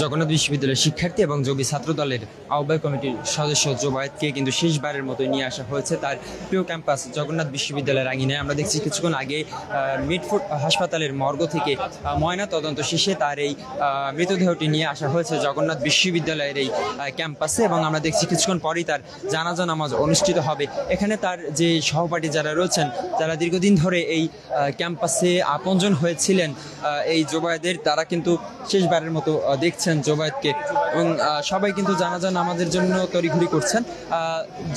জগন্নাথ বিশ্ববিদ্যালয়ের শিক্ষার্থী এবং জবি ছাত্র দলের আহ্বায়ক কমিটির সদস্য জোবায়েতকে কিন্তু শেষবারের মতো নিয়ে আসা হয়েছে তার প্রিয় ক্যাম্পাস জগন্নাথ বিশ্ববিদ্যালয়ের আঙিনায়। আমরা দেখছি কিছুক্ষণ আগে মিটফোর্ড হাসপাতালের মর্গ থেকে ময়না তদন্ত শেষে তার এই মৃতদেহটি নিয়ে আসা হয়েছে জগন্নাথ বিশ্ববিদ্যালয়ের এই ক্যাম্পাসে, এবং আমরা দেখছি কিছুক্ষণ পরেই তার জানাজা নামাজ অনুষ্ঠিত হবে। এখানে তার যে সহপাঠী যারা রয়েছেন, যারা দীর্ঘদিন ধরে এই ক্যাম্পাসে আপনজন হয়েছিলেন এই জোবায়েতের, তারা কিন্তু শেষবারের মতো দেখছেন জোবায়েতকে, এবং সবাই কিন্তু জানাজা নামাজের জন্য তড়িঘড়ি করছেন।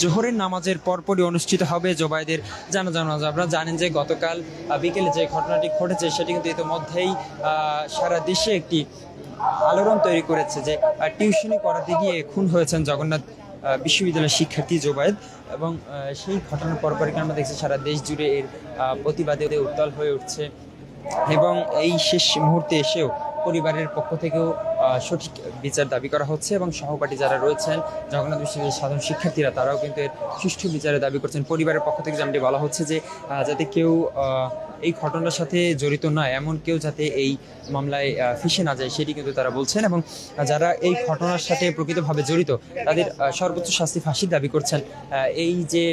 জোহরের নামাজের পরপরই অনুষ্ঠিত হবে জোবায়েতের জানাজা নামাজ। আপনারা জানেন যে গতকাল বিকেলে যে ঘটনাটি ঘটেছে সেটি কিন্তু ইতিমধ্যেই সারা দেশে একটি আলোড়ন তৈরি করেছে, যে টিউশনি করাতে গিয়ে খুন হয়েছেন জগন্নাথ বিশ্ববিদ্যালয়ের শিক্ষার্থী জোবায়েত, এবং সেই ঘটনার পরপরই আমরা দেখছি সারা দেশ জুড়ে এর প্রতিবাদে উত্তাল হয়ে উঠছে, এবং এই শেষ মুহূর্তে এসেও পরিবারের পক্ষ থেকেও সঠিক বিচার দাবি করা হচ্ছে, এবং সহপাঠী যারা রয়েছেন জগন্নাথ বিশ্ববিদ্যালয়ের সাধারণ শিক্ষার্থীরা, তারাও কিন্তু এর সুষ্ঠু বিচারের দাবি করছেন। পরিবারের পক্ষ থেকে যেমনটি বলা হচ্ছে যে যাতে কেউ এই ঘটনার সাথে জড়িত নয়, এমন কেউ যাতে এই মামলায় ফেঁসে না যায় সেটি কিন্তু তারা বলছেন, এবং যারা এই ঘটনার সাথে প্রকৃতভাবে জড়িত তাদের সর্বোচ্চ শাস্তি ফাঁসির দাবি করছেন। এই যে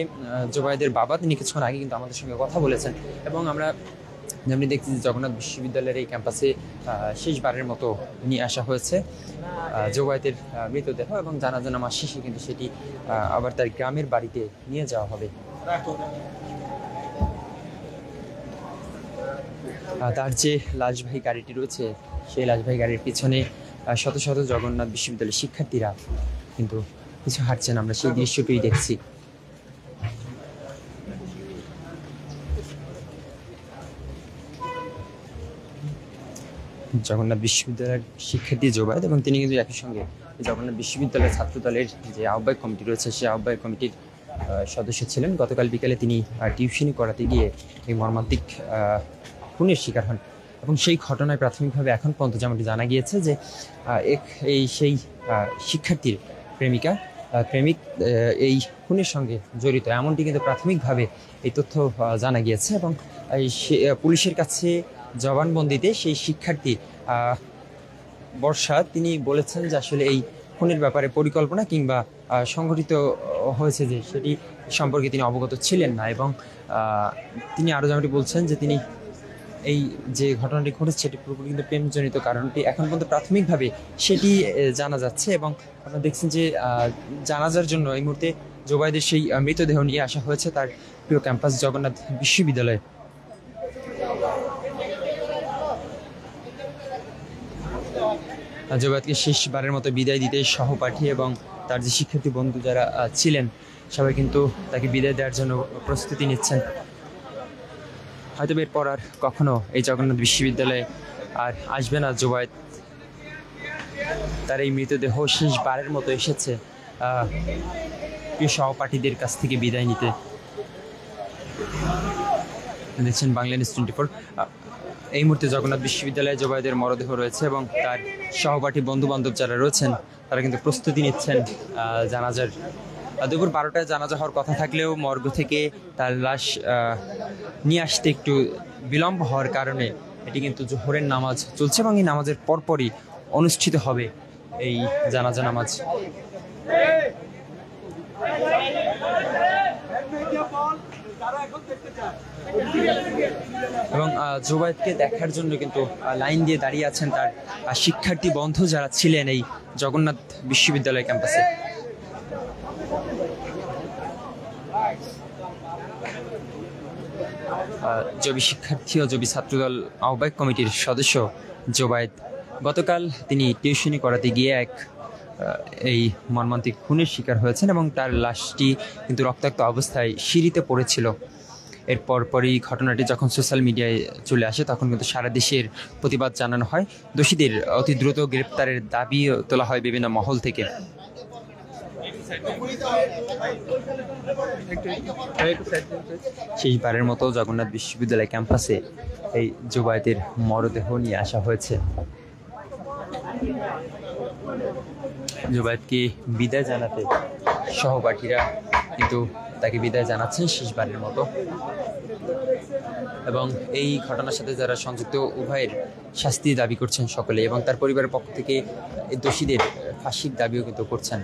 জোবায়েতের বাবা, তিনি কিছুক্ষণ আগে কিন্তু আমাদের সঙ্গে কথা বলেছেন, এবং আমরা যেমনি দেখছি যে জগন্নাথ বিশ্ববিদ্যালয়ের এই ক্যাম্পাসে শেষবারের মতো নিয়ে আসা হয়েছে জোবায়েতের মৃতদেহ, এবং জানাজা নামাজ শেষে কিন্তু সেটি আবার তার গ্রামের বাড়িতে নিয়ে যাওয়া হবে। তার যে লাশবাহী গাড়িটি রয়েছে, সেই লাশবাহী গাড়ির পিছনে শত শত জগন্নাথ বিশ্ববিদ্যালয়ের শিক্ষার্থীরা কিন্তু কিছু হাঁটছেন, আমরা সেই দৃশ্যটিই দেখছি। জগন্নাথ বিশ্ববিদ্যালয়ের শিক্ষার্থী জোবায়েত, এবং তিনি কিন্তু একই সঙ্গে জগন্নাথ বিশ্ববিদ্যালয়ের ছাত্র দলের যে আহ্বায়ক কমিটি রয়েছে সেই আহ্বায়ক কমিটির সদস্য ছিলেন। গতকাল বিকেলে তিনি টিউশনি করাতে গিয়ে এই মর্মান্তিক খুনের শিকার হন, এবং সেই ঘটনায় প্রাথমিকভাবে এখন পর্যন্ত যেমনটি জানা গিয়েছে যে সেই শিক্ষার্থীর প্রেমিক এই খুনের সঙ্গে জড়িত, এমনটি কিন্তু প্রাথমিকভাবে এই তথ্য জানা গিয়েছে, এবং পুলিশের কাছে জবানবন্দিতে সেই শিক্ষার্থী বর্ষা তিনি বলেছেন যে আসলে এই খুনের ব্যাপারে পরিকল্পনা কিংবা সংগঠিত হয়েছে যে সেটি সম্পর্কে তিনি অবগত ছিলেন না, এবং তিনি আরও যেমনটি বলছেন যে তিনি এই যে ঘটনাটি ঘটেছে সেটি পুরোপুরি কিন্তু প্রেমজনিত কারণটি এখন পর্যন্ত প্রাথমিকভাবে সেটি জানা যাচ্ছে, এবং আপনারা দেখছেন যে জানাজার জন্য এই মুহূর্তে জোবায়েতের সেই মৃতদেহ নিয়ে আসা হয়েছে তার প্রিয় ক্যাম্পাস জগন্নাথ বিশ্ববিদ্যালয়ে। জোবায়েতকে শেষবারের মতো বিদায় দিতে সহপাঠী এবং তার যে শিক্ষার্থী বন্ধু যারা ছিলেন সবাই কিন্তু তাকে বিদায় দেওয়ার জন্য প্রস্তুতি নিচ্ছেন। হয়তো এরপর আর কখনো এই জগন্নাথ বিশ্ববিদ্যালয়ে আর আসবে না জোবায়েত। তার এই মৃতদেহ শেষবারের মতো এসেছে প্রিয় সহপাঠীদের কাছ থেকে বিদায় নিতে। দেখছেন বাংলা নিউজ 24। এই মুহূর্তে জগন্নাথ বিশ্ববিদ্যালয়ে জোবায়েতের মরদেহ রয়েছে, এবং তার সহপাঠী বন্ধু বান্ধব যারা রয়েছেন তারা কিন্তু প্রস্তুতি নিচ্ছেন জানাজার। দুপুর 12টায় জানাজা হওয়ার কথা থাকলেও মর্গ থেকে তার লাশ নিয়ে আসতে একটু বিলম্ব হওয়ার কারণে এটি কিন্তু জোহরের নামাজ চলছে, এবং এই নামাজের পরপরই অনুষ্ঠিত হবে এই জানাজা নামাজ। এবং জোবায়েতকে দেখার জন্য কিন্তু লাইন দিয়ে দাঁড়িয়ে আছেন তার শিক্ষার্থী বন্ধু যারা ছিলেন এই জগন্নাথ বিশ্ববিদ্যালয় ক্যাম্পাসে। জবি শিক্ষার্থী ও জবি ছাত্রদল আহ্বায়ক কমিটির সদস্য জোবায়েত গতকাল তিনি টিউশনি করাতে গিয়ে এই মর্মান্তিক খুনের শিকার হয়েছেন, এবং তার লাশটি কিন্তু রক্তাক্ত অবস্থায় সিঁড়িতে পড়েছিল। এর পরপরই ঘটনাটি যখন সোশ্যাল মিডিয়ায় চলে আসে তখন কিন্তু সারা দেশের প্রতিবাদ জানানো হয়, দোষীদের অতি দ্রুত গ্রেপ্তারের দাবি তোলা হয় বিভিন্ন মহল থেকে। শেষবারের মতো জগন্নাথ বিশ্ববিদ্যালয় ক্যাম্পাসে এই জোবায়েতের মরদেহ নিয়ে আসা হয়েছে। জোবায়েতকে বিদায় জানাতে সহপাঠীরা কিন্তু তাকে বিদায় জানাচ্ছেন শেষবারের মতো। এবং এই ঘটনার সাথে যারা সংযুক্ত উভয়ের শাস্তি দাবি করছেন সকলে, এবং তার পরিবারের পক্ষ থেকে এই দোষীদের ফাঁসির দাবিও কিন্তু করছেন।